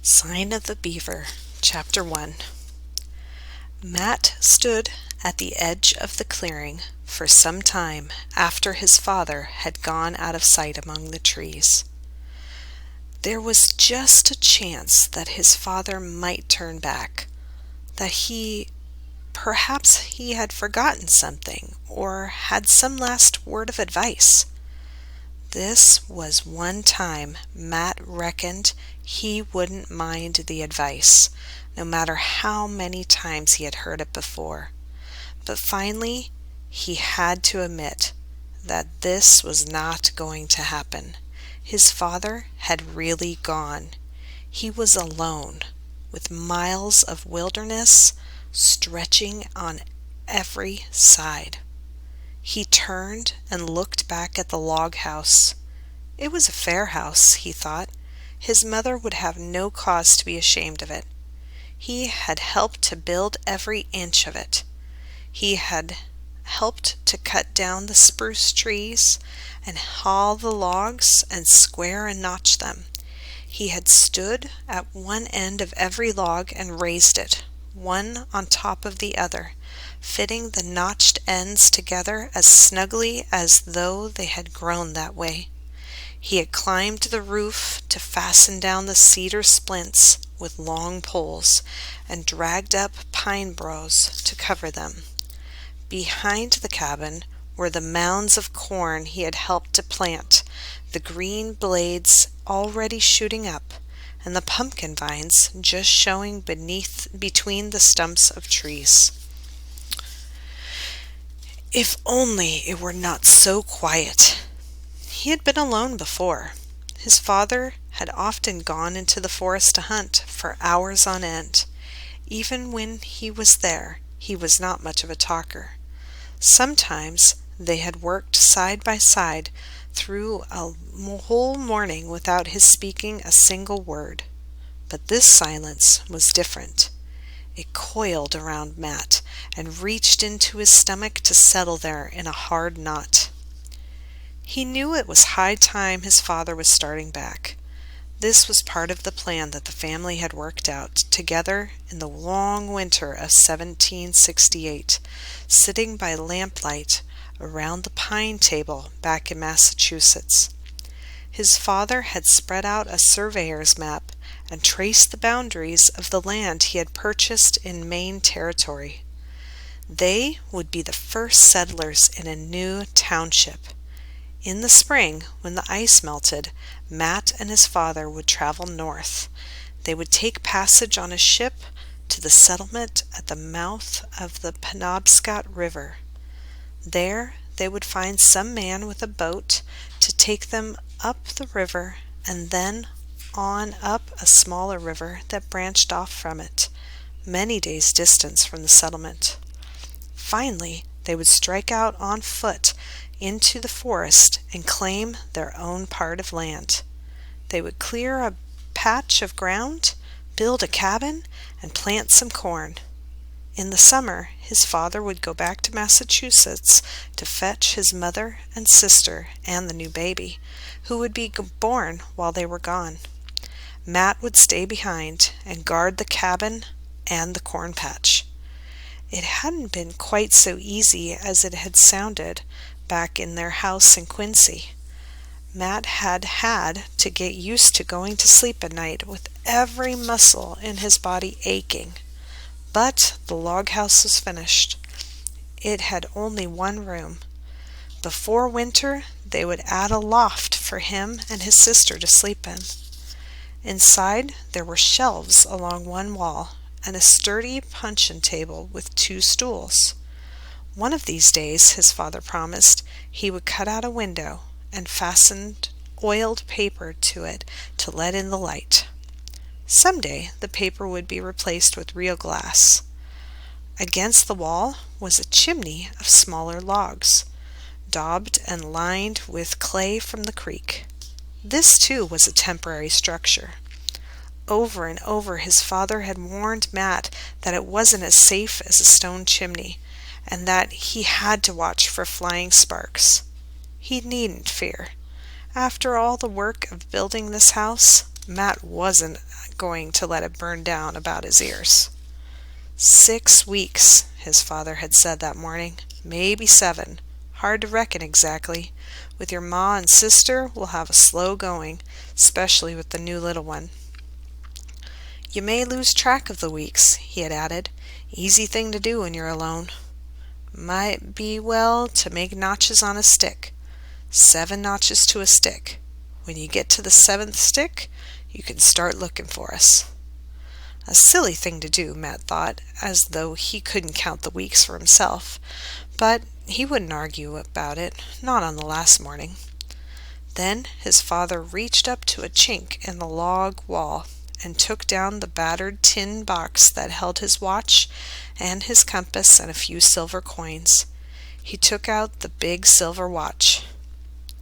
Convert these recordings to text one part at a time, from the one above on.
Sign of the Beaver, Chapter 1. Matt stood at the edge of the clearing for some time after his father had gone out of sight among the trees. There was just a chance that his father might turn back, that perhaps he had forgotten something or had some last word of advice. This was one time Matt reckoned he wouldn't mind the advice, no matter how many times he had heard it before. But finally, he had to admit that this was not going to happen. His father had really gone. He was alone, with miles of wilderness stretching on every side. He turned and looked back at the log house. It was a fair house, he thought. His mother would have no cause to be ashamed of it. He had helped to build every inch of it. He had helped to cut down the spruce trees and haul the logs and square and notch them. He had stood at one end of every log and raised it, one on top of the other, fitting the notched ends together as snugly as though they had grown that way. He had climbed the roof to fasten down the cedar splints with long poles and dragged up pine boughs to cover them. Behind the cabin were the mounds of corn he had helped to plant, the green blades already shooting up, and the pumpkin vines just showing between the stumps of trees. If only it were not so quiet. He had been alone before. His father had often gone into the forest to hunt for hours on end. Even when he was there, he was not much of a talker. Sometimes they had worked side by side through a whole morning without his speaking a single word. But this silence was different. It coiled around Matt and reached into his stomach to settle there in a hard knot. He knew it was high time his father was starting back. This was part of the plan that the family had worked out together in the long winter of 1768, sitting by lamplight around the pine table back in Massachusetts. His father had spread out a surveyor's map and traced the boundaries of the land he had purchased in Maine territory. They would be the first settlers in a new township. In the spring, when the ice melted, Matt and his father would travel north. They would take passage on a ship to the settlement at the mouth of the Penobscot River. There they would find some man with a boat to take them up the river and then on up a smaller river that branched off from it, many days' distance from the settlement. Finally, they would strike out on foot into the forest and claim their own part of land. They would clear a patch of ground, build a cabin, and plant some corn. In the summer, his father would go back to Massachusetts to fetch his mother and sister and the new baby, who would be born while they were gone. Matt would stay behind and guard the cabin and the corn patch. It hadn't been quite so easy as it had sounded back in their house in Quincy. Matt had to get used to going to sleep at night with every muscle in his body aching. But the log house was finished. It had only one room. Before winter, they would add a loft for him and his sister to sleep in. Inside, there were shelves along one wall and a sturdy puncheon table with 2 stools. One of these days, his father promised, he would cut out a window and fasten oiled paper to it to let in the light. Someday the paper would be replaced with real glass. Against the wall was a chimney of smaller logs, daubed and lined with clay from the creek. This too was a temporary structure. Over and over his father had warned Matt that it wasn't as safe as a stone chimney, and that he had to watch for flying sparks. He needn't fear. After all the work of building this house, Matt wasn't going to let it burn down about his ears. 6 weeks, his father had said that morning. Maybe 7. Hard to reckon exactly. With your ma and sister, we'll have a slow going, especially with the new little one. You may lose track of the weeks, he had added. Easy thing to do when you're alone. Might be well to make notches on a stick. 7 notches to a stick. When you get to the 7th stick, you can start looking for us. A silly thing to do, Matt thought, as though he couldn't count the weeks for himself. But he wouldn't argue about it, not on the last morning. Then his father reached up to a chink in the log wall and took down the battered tin box that held his watch and his compass and a few silver coins. He took out the big silver watch.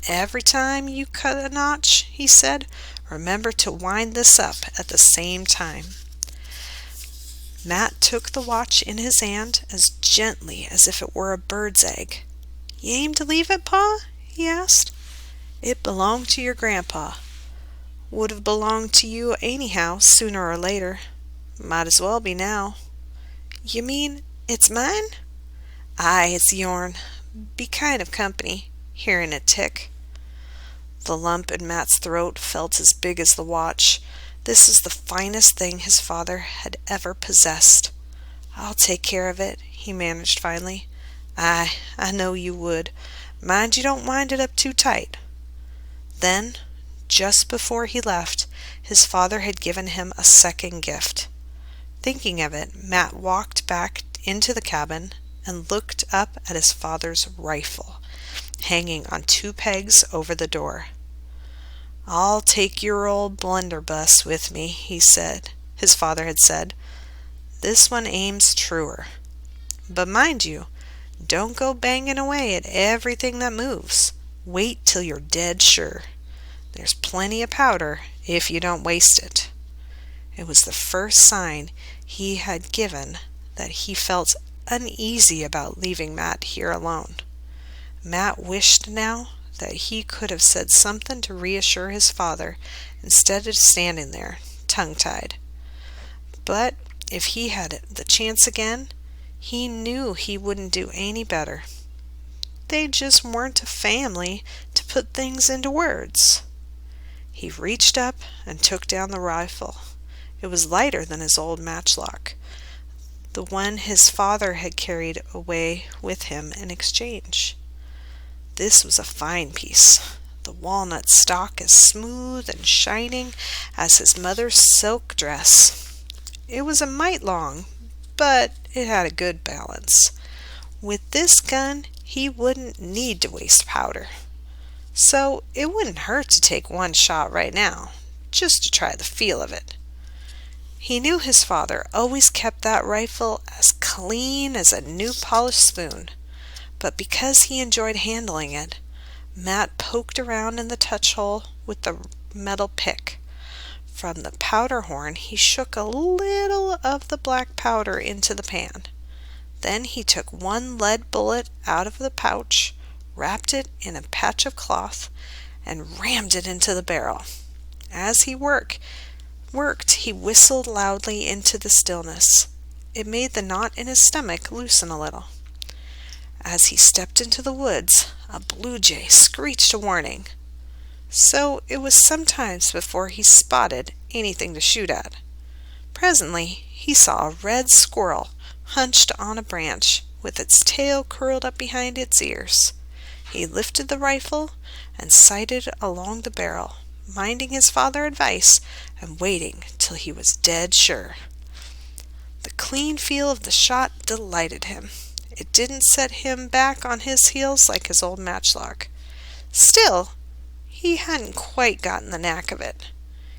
"Every time you cut a notch," he said, "remember to wind this up at the same time." Matt took the watch in his hand as gently as if it were a bird's egg. "You aim to leave it, Pa?" he asked. "It belonged to your grandpa. Would have belonged to you anyhow, sooner or later. Might as well be now." "You mean it's mine?" "Aye, it's yourn. Be kind of company, hearing it tick." The lump in Matt's throat felt as big as the watch. This was the finest thing his father had ever possessed. "I'll take care of it," he managed finally. "Aye, I know you would. Mind you don't wind it up too tight." Then, just before he left, his father had given him a second gift. Thinking of it, Matt walked back into the cabin and looked up at his father's rifle, hanging on 2 pegs over the door. "I'll take your old blunderbuss with me," his father had said. "This one aims truer. But mind you, don't go banging away at everything that moves. Wait till you're dead sure. There's plenty of powder if you don't waste it." It was the first sign he had given that he felt uneasy about leaving Matt here alone. Matt wished now that he could have said something to reassure his father instead of standing there, tongue-tied. But if he had the chance again, he knew he wouldn't do any better. They just weren't a family to put things into words. He reached up and took down the rifle. It was lighter than his old matchlock, the one his father had carried away with him in exchange. This was a fine piece, the walnut stock as smooth and shining as his mother's silk dress. It was a mite long, but it had a good balance. With this gun, he wouldn't need to waste powder. So it wouldn't hurt to take one shot right now, just to try the feel of it. He knew his father always kept that rifle as clean as a new polished spoon, but because he enjoyed handling it, Matt poked around in the touch hole with the metal pick. From the powder horn he shook a little of the black powder into the pan. Then he took 1 lead bullet out of the pouch, wrapped it in a patch of cloth, and rammed it into the barrel. As he worked, he whistled loudly into the stillness. It made the knot in his stomach loosen a little. As he stepped into the woods, a blue jay screeched a warning. So it was some time before he spotted anything to shoot at. Presently he saw a red squirrel hunched on a branch, with its tail curled up behind its ears. He lifted the rifle and sighted along the barrel, minding his father's advice and waiting till he was dead sure. The clean feel of the shot delighted him. It didn't set him back on his heels like his old matchlock. Still, he hadn't quite gotten the knack of it.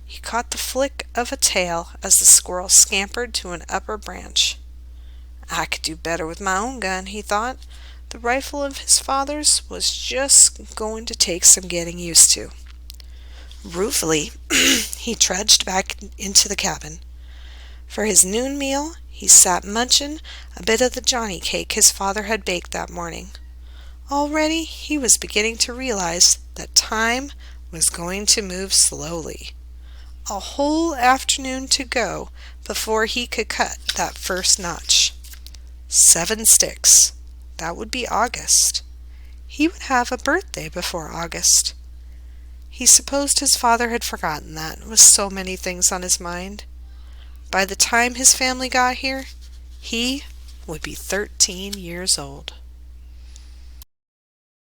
He caught the flick of a tail as the squirrel scampered to an upper branch. I could do better with my own gun, he thought. The rifle of his father's was just going to take some getting used to. Ruefully, he trudged back into the cabin. For his noon meal, he sat munching a bit of the Johnny cake his father had baked that morning. Already he was beginning to realize that time was going to move slowly. A whole afternoon to go before he could cut that first notch. 7 sticks. That would be August. He would have a birthday before August. He supposed his father had forgotten that, with so many things on his mind. By the time his family got here, he would be 13 years old.